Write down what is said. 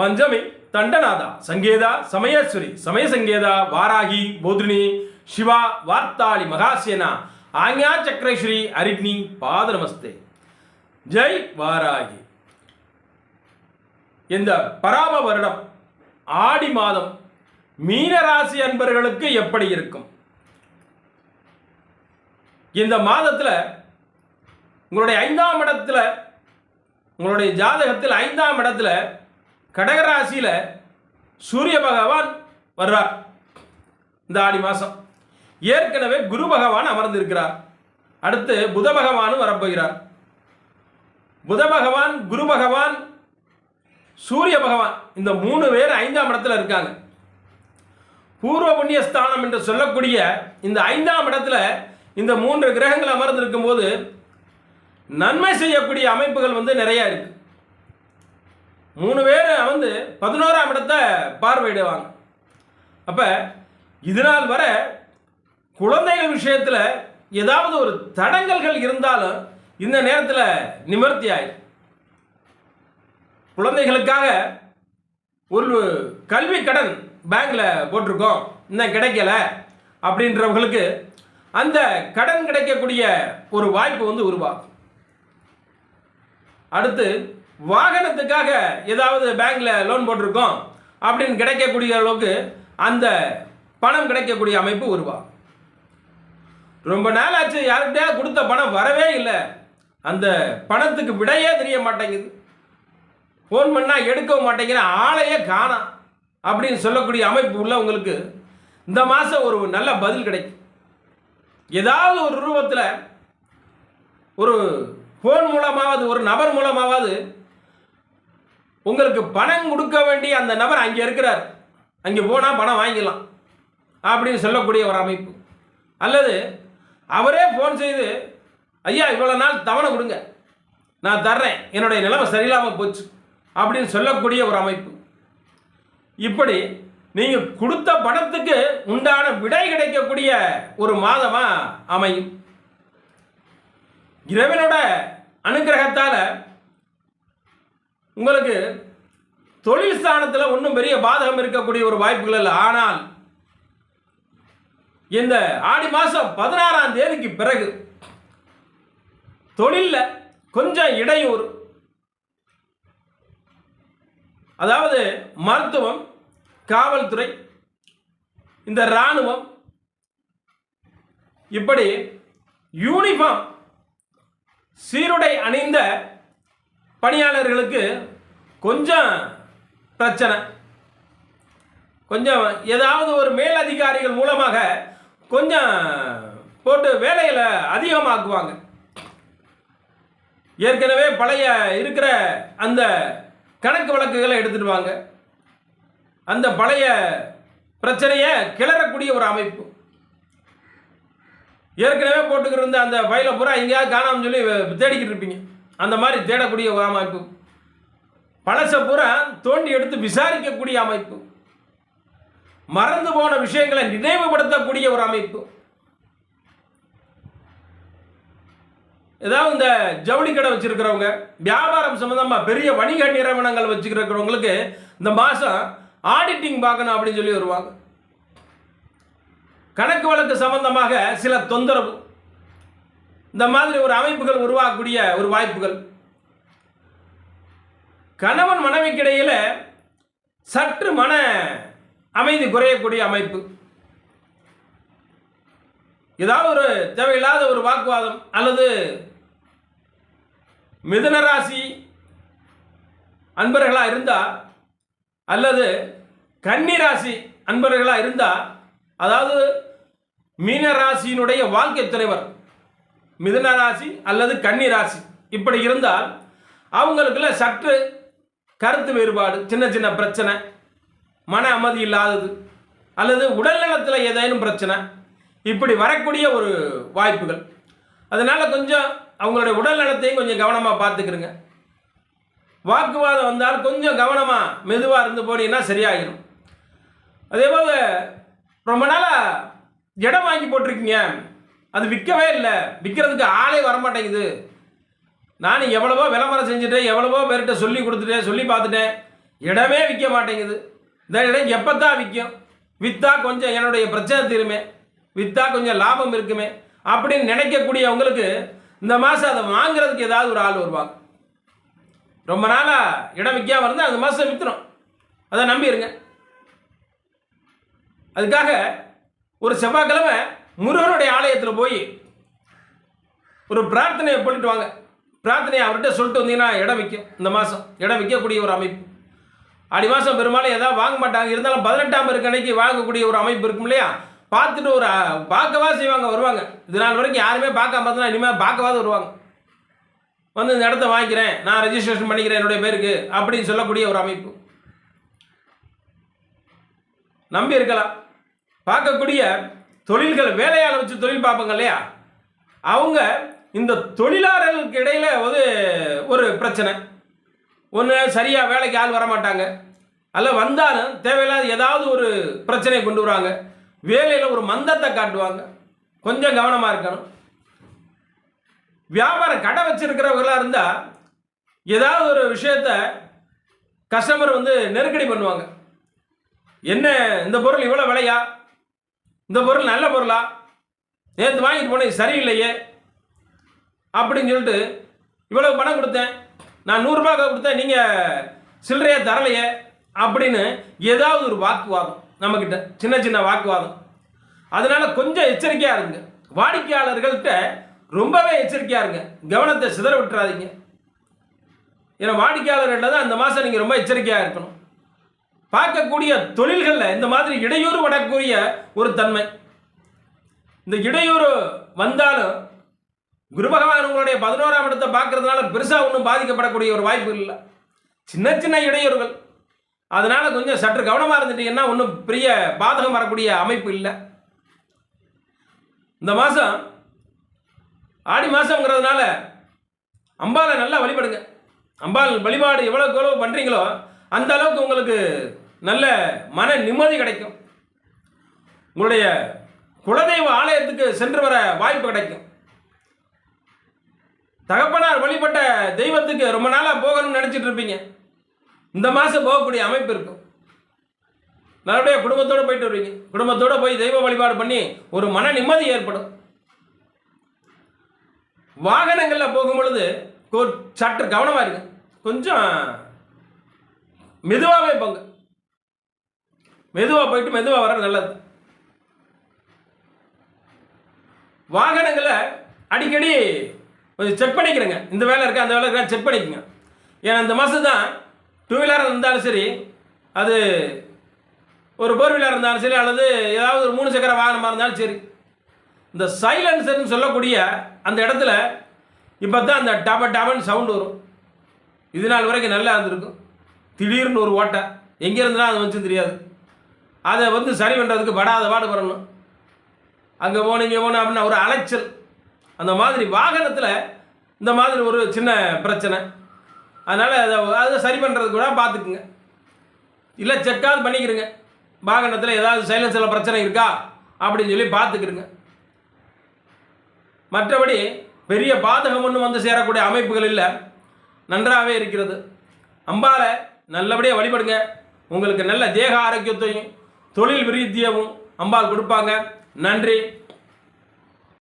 பஞ்சமி தண்டநாதா சங்கேதா சமயேஸ்வரி சமயசங்கேதா வாராகி போத்ரினி சிவா வார்த்தாளி மகாசேனா ஆக்ஞா சக்கரேஸ்வரி அரிக்னி பாத நமஸ்தே. ஜெய் வாராகி. இந்த பராப வருடம் ஆடி மாதம் மீனராசி அன்பர்களுக்கு எப்படி இருக்கும்? இந்த மாதத்தில் உங்களுடைய 5ஆம் இடத்துல, உங்களுடைய ஜாதகத்தில் 5ஆம் இடத்துல கடகராசியில் சூரிய பகவான் வர்றார். இந்த ஆடி மாதம் ஏற்கனவே குரு பகவான் அமர்ந்திருக்கிறார். அடுத்து புத பகவானும் வரப்போகிறார். புத பகவான், குரு பகவான், சூரிய பகவான், இந்த 3 பேர் 5ஆம் இடத்துல இருக்காங்க. பூர்வ புண்ணியஸ்தானம் என்று சொல்லக்கூடிய இந்த 5ஆம் இடத்துல இந்த 3 கிரகங்கள் அமர்ந்திருக்கும் போது நன்மை செய்யக்கூடிய அமைப்புகள் நிறைய இருக்கு. 3 பேர் 11ஆம் இடத்தை பார்வையிடுவாங்க. அப்ப இதனால் வர குழந்தைகள் விஷயத்தில் ஏதாவது ஒரு தடங்கல்கள் இருந்தாலும் இந்த நேரத்தில் நிவர்த்தி ஆயிடும். குழந்தைகளுக்காக ஒரு கல்வி கடன் பேங்க்ல போட்டிருக்கோம், இன்னும் கிடைக்கல அப்படின்றவங்களுக்கு அந்த கடன் கிடைக்கக்கூடிய ஒரு வாய்ப்பு உருவாகும். அடுத்து வாகனத்துக்காக ஏதாவது பேங்க்ல லோன் போட்டிருக்கோம் அப்படின்னு கிடைக்கக்கூடிய அளவுக்கு அந்த பணம் கிடைக்கக்கூடிய அமைப்பு உருவாகும். ரொம்ப நாள் ஆச்சு, யார்கிட்டயா கொடுத்த பணம் வரவே இல்லை, அந்த பணத்துக்கு விடையே தெரிய மாட்டேங்குது, ஃபோன் பண்ணால் எடுக்கவும் மாட்டேங்கிற, ஆளையே காணாம் அப்படின்னு சொல்லக்கூடிய அமைப்பு உள்ளவங்களுக்கு இந்த மாதம் ஒரு நல்ல பதில் கிடைக்கும். ஏதாவது ஒரு ரூபத்தில் ஒரு ஃபோன் மூலமாவது, ஒரு நபர் மூலமாவது உங்களுக்கு பணம் கொடுக்க வேண்டிய அந்த நபர் அங்கே இருக்கிறார், அங்கே போனால் பணம் வாங்கிக்கலாம் அப்படின்னு சொல்லக்கூடிய ஒரு அமைப்பு. அல்லது அவரே ஃபோன் செய்து, ஐயா இவ்வளோ நாள் தவணை கொடுங்க, நான் தர்றேன், என்னுடைய நிலைமை சரியில்லாமல் போச்சு அப்படின்னு சொல்லக்கூடிய ஒரு அமைப்பு. இப்படி நீங்கள் கொடுத்த பணத்துக்கு உண்டான விடை கிடைக்கக்கூடிய ஒரு மாதமாக அமையும். இறைவனோட அனுகிரகத்தால் உங்களுக்கு தொழில் ஸ்தானத்தில் ஒன்றும் பெரிய பாதகம் இருக்கக்கூடிய ஒரு வாய்ப்புகள் இல்லை. ஆனால் இந்த ஆடி மாதம் 16ஆம் தேதிக்கு பிறகு தொழிலில் கொஞ்சம் இடையூறு, அதாவது மருத்துவம், காவல்துறை, இந்த இராணுவம், இப்படி யூனிஃபார்ம் சீருடை அணிந்த பணியாளர்களுக்கு கொஞ்சம் பிரச்சனை. கொஞ்சம் ஏதாவது ஒரு மேலதிகாரிகள் மூலமாக கொஞ்சம் போட்டு வேலைகளை அதிகமாக்குவாங்க. ஏற்கனவே பழைய இருக்கிற அந்த கணக்கு வழக்குகளை எடுத்துடுவாங்க. அந்த பழைய பிரச்சனையை கிளறக்கூடிய ஒரு அமைப்பு. ஏற்கனவே போட்டுக்கிட்டு இருந்த அந்த ஃபைலை பூரா எங்கேயாவது காணாமல் சொல்லி தேடிக்கிட்டு இருப்பீங்க, அந்த மாதிரி தேடக்கூடிய ஒரு அமைப்பு. பழச பூரா தோண்டி எடுத்து விசாரிக்கக்கூடிய அமைப்பு. மறந்து போன விஷயங்களை நினைவுபடுத்தக்கூடிய ஒரு அமைப்பு. ஏதாவது இந்த ஜவுளி கடை வச்சிருக்கிறவங்க, வியாபாரம் சம்பந்தமாக பெரிய வணிக நிறுவனங்கள் வச்சுக்கிறவங்களுக்கு இந்த மாதம் ஆடிட்டிங் பார்க்கணும் அப்படின்னு சொல்லி வருவாங்க. கணக்கு வழக்கு சம்பந்தமாக சில தொந்தரவு, இந்த மாதிரி ஒரு அமைப்புகள் உருவாக்கக்கூடிய ஒரு வாய்ப்புகள். கணவன் மனைவிக்கிடையில் சற்று மன அமைதி குறையக்கூடிய அமைப்பு. ஏதாவது ஒரு தேவையில்லாத ஒரு வாக்குவாதம், அல்லது மிதுன ராசி அன்பர்களாக இருந்தால், அல்லது கன்னி ராசி அன்பர்களாக இருந்தால், அதாவது மீன ராசியினுடைய வாழ்க்கை துணைவர் மிதுன ராசி அல்லது கன்னி ராசி இப்படி இருந்தால் அவங்களுக்குள்ள சற்று கருத்து வேறுபாடு, சின்ன சின்ன பிரச்சனை, மன அமைதி இல்லாதது, அல்லது உடல்நலத்தில் ஏதேனும் பிரச்சனை, இப்படி வரக்கூடிய ஒரு வாய்ப்புகள். அதனால் கொஞ்சம் அவங்களுடைய உடல்நலத்தையும் கொஞ்சம் கவனமாக பார்த்துக்கிறங்க. வாக்குவாதம் வந்தால் கொஞ்சம் கவனமாக மெதுவாக இருந்து போனீங்கன்னா சரியாகிடும். அதே போல் ரொம்ப நாளாக இடம் வாங்கி போட்டிருக்கீங்க, அது விற்கவே இல்லை, விற்கிறதுக்கு ஆளே வரமாட்டேங்குது, நான் எவ்வளவோ விளம்பரம் செஞ்சுட்டேன், எவ்வளவோ பேர்கிட்ட சொல்லி கொடுத்துட்டேன், சொல்லி பார்த்துட்டேன், இடமே விற்க மாட்டேங்குது. இந்த இடம் எப்போ தான் விற்கும், விற்றா கொஞ்சம் என்னுடைய பிரச்சனை தீருமே, விற்றா கொஞ்சம் லாபம் இருக்குமே அப்படின்னு நினைக்கக்கூடியவங்களுக்கு இந்த மாதம் அதை வாங்குறதுக்கு ஏதாவது ஒரு ஆள் வருவாங்க. ரொம்ப நாளாக இடம் விற்காமல் இருந்தால் அந்த மாதம் விற்றுரும், அதை நம்பிடுங்க. அதுக்காக ஒரு செவ்வாய்க்கிழமை முருகனுடைய ஆலயத்தில் போய் ஒரு பிரார்த்தனையை பண்ணிட்டு வாங்க. பிரார்த்தனையை அவர்கிட்ட சொல்லிட்டு வந்தீங்கன்னா இடம் விற்கும். இந்த மாதம் இடம் விற்கக்கூடிய ஒரு அமைப்பு. ஆடி மாதம் பெரும்பாலும் எதாவது வாங்க மாட்டாங்க, இருந்தாலும் 18ஆம் பெருக்கு அன்னைக்கு வாங்கக்கூடிய ஒரு அமைப்பு இருக்கும் இல்லையா, பார்த்துட்டு ஒரு பார்க்கவா செய்வாங்க, வருவாங்க. இது நாள் வரைக்கும் யாருமே பார்க்காம பார்த்தா இனிமேல் பார்க்கவாது வருவாங்க. வந்து இந்த இடத்த வாங்கிக்கிறேன், நான் ரெஜிஸ்ட்ரேஷன் பண்ணிக்கிறேன் என்னுடைய பேருக்கு அப்படின்னு சொல்லக்கூடிய ஒரு அமைப்பு. நம்பி இருக்கலாம். பார்க்கக்கூடிய தொழில்கள், வேலையாளை வச்சு தொழில் பார்ப்பாங்க இல்லையா, அவங்க இந்த தொழிலாளர்களுக்கு இடையில ஒரு பிரச்சனை. ஒன்று சரியாக வேலைக்கு ஆள் வரமாட்டாங்க, அல்ல வந்தாலும் தேவையில்லாத ஏதாவது ஒரு பிரச்சனையை கொண்டு வராங்க, வேலையில் ஒரு மந்தத்தை காட்டுவாங்க. கொஞ்சம் கவனமாக இருக்கணும். வியாபாரம் கடை வச்சிருக்கிறவர்களாக இருந்தால் ஏதாவது ஒரு விஷயத்த கஸ்டமர் நெருக்கடி பண்ணுவாங்க. என்ன இந்த பொருள் இவ்வளோ விலையா, இந்த பொருள் நல்ல பொருளா, நேற்று வாங்கிட்டு போனேன் சரியில்லையே அப்படின்னு சொல்லிட்டு இவ்வளவு பணம் கொடுத்தேன், நான் 100 ரூபாய் கொடுத்தேன், நீங்கள் சில்லறையாக தரலையே அப்படின்னு ஏதாவது ஒரு வாக்குவாதம் நம்மக்கிட்ட, சின்ன சின்ன வாக்குவாதம். அதனால் கொஞ்சம் எச்சரிக்கையாக இருங்க. வாடிக்கையாளர்கள்ட்ட ரொம்பவே எச்சரிக்கையாக இருங்க, கவனத்தை சிதற விட்டுறாதீங்க. ஏன்னா வாடிக்கையாளர்கள்ட்ட தான் அந்த மாதம் நீங்கள் ரொம்ப எச்சரிக்கையாக இருக்கணும். பார்க்கக்கூடிய தொழில்களில் இந்த மாதிரி இடையூறு வரக்கூடிய ஒரு தன்மை. இந்த இடையூறு வந்தாலும் குரு பகவான் உங்களுடைய 11ஆம் இடத்தை பார்க்கறதுனால பெருசாக ஒன்றும் பாதிக்கப்படக்கூடிய ஒரு வாய்ப்பு இல்லை. சின்ன சின்ன இடையூறுகள், அதனால் கொஞ்சம் சற்று கவனமாக இருந்துட்டீங்கன்னா ஒன்றும் பெரிய பாதகம் வரக்கூடிய அமைப்பு இல்லை. இந்த மாதம் ஆடி மாதங்கிறதுனால அம்பாலை நல்லா வழிபடுங்க. அம்பாள் வழிபாடு எவ்வளோக்கு எவ்வளோ பண்ணுறீங்களோ அந்த அளவுக்கு உங்களுக்கு நல்ல மன நிம்மதி கிடைக்கும். உங்களுடைய குலதெய்வ ஆலயத்துக்கு சென்று வர வாய்ப்பு கிடைக்கும். தகப்பனார் வழிபட்ட தெய்வத்துக்கு ரொம்ப நாளாக போகணும்னு நினச்சிட்டு இருப்பீங்க, இந்த மாதம் போகக்கூடிய அமைப்பு இருக்கும். நல்லபடியாக குடும்பத்தோடு போயிட்டு வருவீங்க. குடும்பத்தோடு போய் தெய்வ வழிபாடு பண்ணி ஒரு மன நிம்மதி ஏற்படும். வாகனங்களில் போகும் பொழுது சற்று கவனமாக இருங்க, கொஞ்சம் மெதுவாகவே போங்க. மெதுவாக போயிட்டு மெதுவாக வர நல்லது. வாகனங்களை அடிக்கடி கொஞ்சம் செக் பண்ணிக்கிறேங்க. இந்த வேலை இருக்கா அந்த வேலை இருக்கா செக் பண்ணிக்கோங்க. ஏன்னா இந்த மாதம் தான் 2 வீலராக இருந்தாலும் சரி, அது ஒரு 4 வீலராக இருந்தாலும் சரி, அல்லது ஏதாவது ஒரு 3 சக்கர வாகனமாக இருந்தாலும் சரி, இந்த சைலன்சர்னு சொல்லக்கூடிய அந்த இடத்துல இப்போ தான் அந்த டபன்னு சவுண்டு வரும். இது நாள் வரைக்கும் நல்லா இருந்திருக்கும். திடீர்னு ஒரு ஓட்டை எங்கே இருந்துனா அது வச்சு தெரியாது. அதை சரி பண்ணுறதுக்கு படாத பாடுபடணும். அங்கே போகணும் இங்கே போகணும் அப்படின்னு ஒரு அலைச்சல். அந்த மாதிரி வாகனத்தில் இந்த மாதிரி ஒரு சின்ன பிரச்சனை. அதனால் அதை சரி பண்ணுறதுக்கு கூட பார்த்துக்குங்க. இல்லை செக்காவது பண்ணிக்கிறங்க. வாகனத்தில் ஏதாவது சைலன்ஸில் பிரச்சனை இருக்கா அப்படின்னு சொல்லி பார்த்துக்கிறங்க. மற்றபடி பெரிய பாதகம் ஒன்றும் சேரக்கூடிய அமைப்புகள் இல்லை, நன்றாகவே இருக்கிறது. அம்பாலை நல்லபடியாக வழிபடுங்க. உங்களுக்கு நல்ல தேக ஆரோக்கியத்தையும் தொழில் விருத்தியவும் அம்பாள் கொடுப்பாங்க. நன்றி.